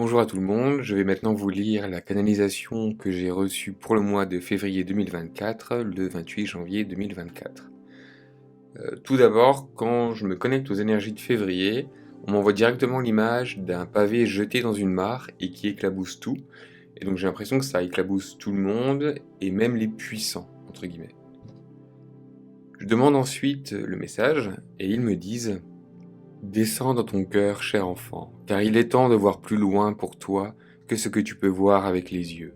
Bonjour à tout le monde, je vais maintenant vous lire la canalisation que j'ai reçue pour le mois de février 2024, le 28 janvier 2024. Tout d'abord, quand je me connecte aux énergies de février, on m'envoie directement l'image d'un pavé jeté dans une mare et qui éclabousse tout. Et donc j'ai l'impression que ça éclabousse tout le monde, et même les puissants, entre guillemets. Je demande ensuite le message, et ils me disent: Descends dans ton cœur, cher enfant, car il est temps de voir plus loin pour toi que ce que tu peux voir avec les yeux.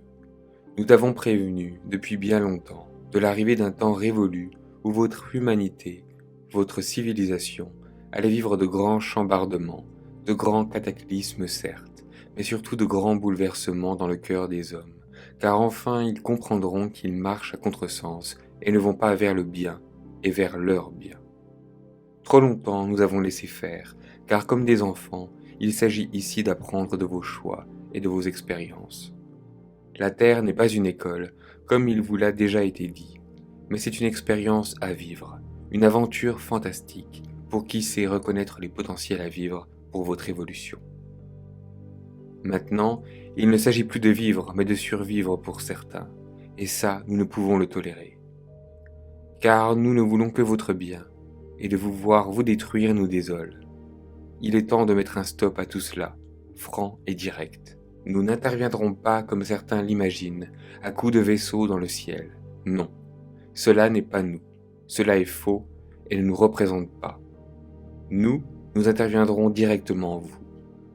Nous t'avons prévenu, depuis bien longtemps, de l'arrivée d'un temps révolu où votre humanité, votre civilisation, allait vivre de grands chambardements, de grands cataclysmes certes, mais surtout de grands bouleversements dans le cœur des hommes, car enfin ils comprendront qu'ils marchent à contresens et ne vont pas vers le bien et vers leur bien. Trop longtemps nous avons laissé faire, car comme des enfants, il s'agit ici d'apprendre de vos choix et de vos expériences. La Terre n'est pas une école, comme il vous l'a déjà été dit, mais c'est une expérience à vivre, une aventure fantastique pour qui sait reconnaître les potentiels à vivre pour votre évolution. Maintenant, il ne s'agit plus de vivre, mais de survivre pour certains, et ça, nous ne pouvons le tolérer. Car nous ne voulons que votre bien, et de vous voir vous détruire nous désole. Il est temps de mettre un stop à tout cela, franc et direct. Nous n'interviendrons pas comme certains l'imaginent, à coups de vaisseau dans le ciel. Non, cela n'est pas nous. Cela est faux et ne nous représente pas. Nous interviendrons directement en vous,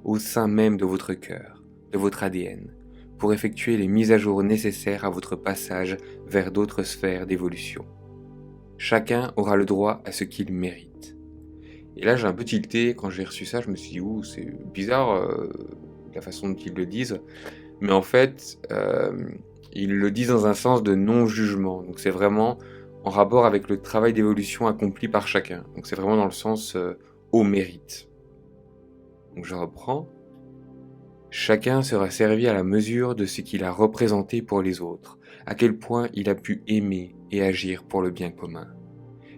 au sein même de votre cœur, de votre ADN, pour effectuer les mises à jour nécessaires à votre passage vers d'autres sphères d'évolution. Chacun aura le droit à ce qu'il mérite. Et là, j'ai un peu tilté, quand j'ai reçu ça, je me suis dit, ouh, c'est bizarre la façon dont ils le disent. Mais en fait, ils le disent dans un sens de non-jugement. Donc c'est vraiment en rapport avec le travail d'évolution accompli par chacun. Donc c'est vraiment dans le sens au mérite. Donc je reprends. Chacun sera servi à la mesure de ce qu'il a représenté pour les autres, à quel point il a pu aimer et agir pour le bien commun.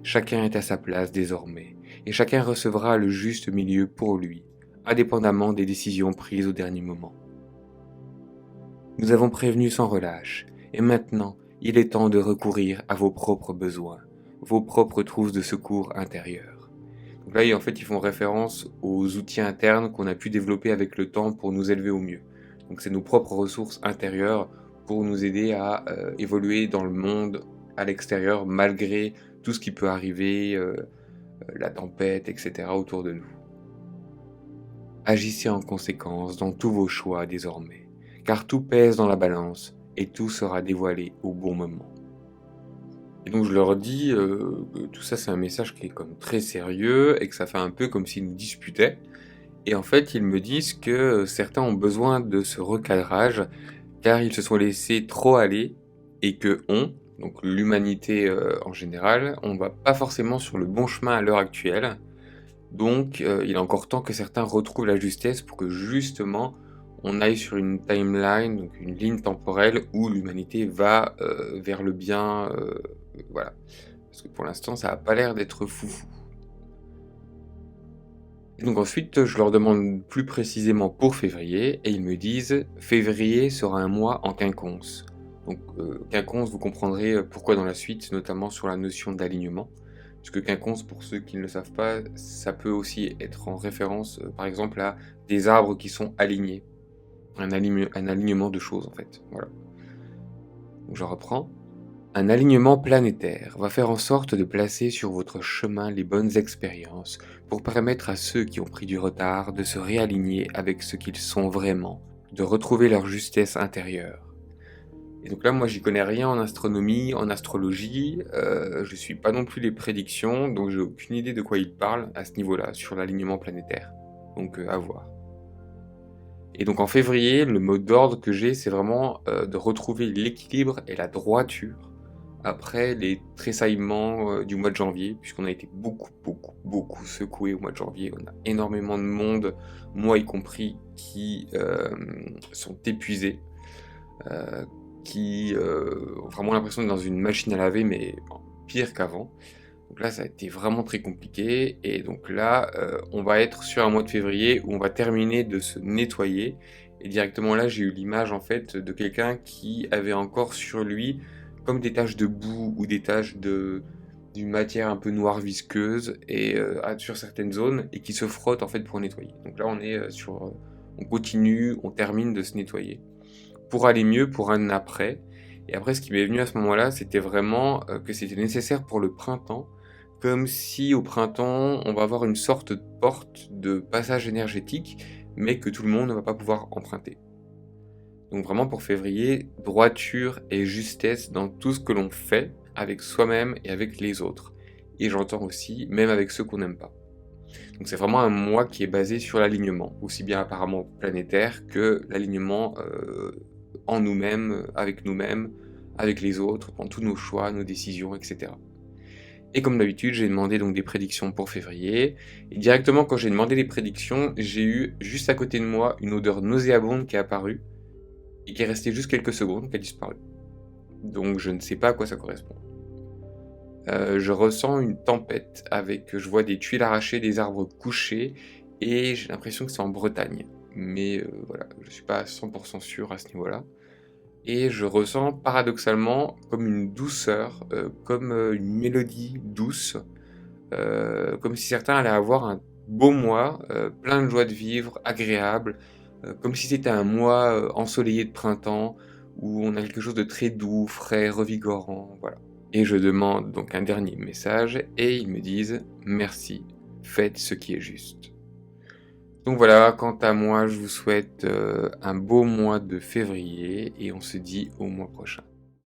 Chacun est à sa place désormais, et chacun recevra le juste milieu pour lui, indépendamment des décisions prises au dernier moment. Nous avons prévenu sans relâche, et maintenant, il est temps de recourir à vos propres besoins, vos propres trousses de secours intérieurs. Donc là, en fait, ils font référence aux outils internes qu'on a pu développer avec le temps pour nous élever au mieux. Donc c'est nos propres ressources intérieures pour nous aider à évoluer dans le monde à l'extérieur, malgré tout ce qui peut arriver, la tempête, etc. autour de nous. Agissez en conséquence dans tous vos choix désormais, car tout pèse dans la balance et tout sera dévoilé au bon moment. Et donc je leur dis que tout ça c'est un message qui est comme très sérieux et que ça fait un peu comme s'ils nous disputaient. Et en fait ils me disent que certains ont besoin de ce recadrage car ils se sont laissés trop aller et que donc l'humanité en général, on va pas forcément sur le bon chemin à l'heure actuelle. Donc il est encore temps que certains retrouvent la justesse pour que justement on aille sur une timeline, donc une ligne temporelle où l'humanité va vers le bien, voilà. Parce que pour l'instant ça n'a pas l'air d'être foufou. Et donc ensuite je leur demande plus précisément pour février et ils me disent: février sera un mois en quinconce. Donc quinconce, vous comprendrez pourquoi dans la suite, notamment sur la notion d'alignement. Parce que quinconce, pour ceux qui ne le savent pas, ça peut aussi être en référence par exemple à des arbres qui sont alignés. Un alignement de choses en fait. Voilà. Donc je reprends. Un alignement planétaire va faire en sorte de placer sur votre chemin les bonnes expériences pour permettre à ceux qui ont pris du retard de se réaligner avec ce qu'ils sont vraiment, de retrouver leur justesse intérieure. Et donc là, moi, j'y connais rien en astronomie, en astrologie, je suis pas non plus les prédictions, donc j'ai aucune idée de quoi ils parlent à ce niveau-là, sur l'alignement planétaire. Donc à voir. Et donc en février, le mot d'ordre que j'ai, c'est vraiment de retrouver l'équilibre et la droiture après les tressaillements du mois de janvier, puisqu'on a été beaucoup secoué au mois de janvier. On a énormément de monde, moi y compris, qui sont épuisés, qui ont vraiment l'impression d'être dans une machine à laver, mais pire qu'avant. Donc là, ça a été vraiment très compliqué. Et donc là, on va être sur un mois de février où on va terminer de se nettoyer Et directement là, j'ai eu l'image en fait de quelqu'un qui avait encore sur lui comme des taches de boue ou des taches d'une matière un peu noire visqueuse et sur certaines zones et qui se frotte en fait pour nettoyer. Donc là, on est on continue, on termine de se nettoyer pour aller mieux pour un après. Et après, ce qui m'est venu à ce moment-là, c'était vraiment que c'était nécessaire pour le printemps, comme si au printemps, on va avoir une sorte de porte de passage énergétique, mais que tout le monde ne va pas pouvoir emprunter. Donc vraiment pour février, droiture et justesse dans tout ce que l'on fait avec soi-même et avec les autres. Et j'entends aussi, même avec ceux qu'on n'aime pas. Donc c'est vraiment un mois qui est basé sur l'alignement, aussi bien apparemment planétaire que l'alignement en nous-mêmes, avec les autres, dans tous nos choix, nos décisions, etc. Et comme d'habitude, j'ai demandé donc des prédictions pour février. Et directement quand j'ai demandé les prédictions, j'ai eu juste à côté de moi une odeur nauséabonde qui est apparue et qui est restée juste quelques secondes, qui a disparu. Donc je ne sais pas à quoi ça correspond. Je ressens une tempête avec, je vois des tuiles arrachées, des arbres couchés, et j'ai l'impression que c'est en Bretagne. Mais voilà, je suis pas à 100% sûr à ce niveau-là. Et je ressens paradoxalement comme une douceur, comme une mélodie douce, comme si certains allaient avoir un beau mois, plein de joie de vivre, agréable, comme si c'était un mois ensoleillé de printemps, où on a quelque chose de très doux, frais, revigorant, voilà. Et je demande donc un dernier message, et ils me disent merci, faites ce qui est juste. Donc voilà, quant à moi, je vous souhaite un beau mois de février, et on se dit au mois prochain.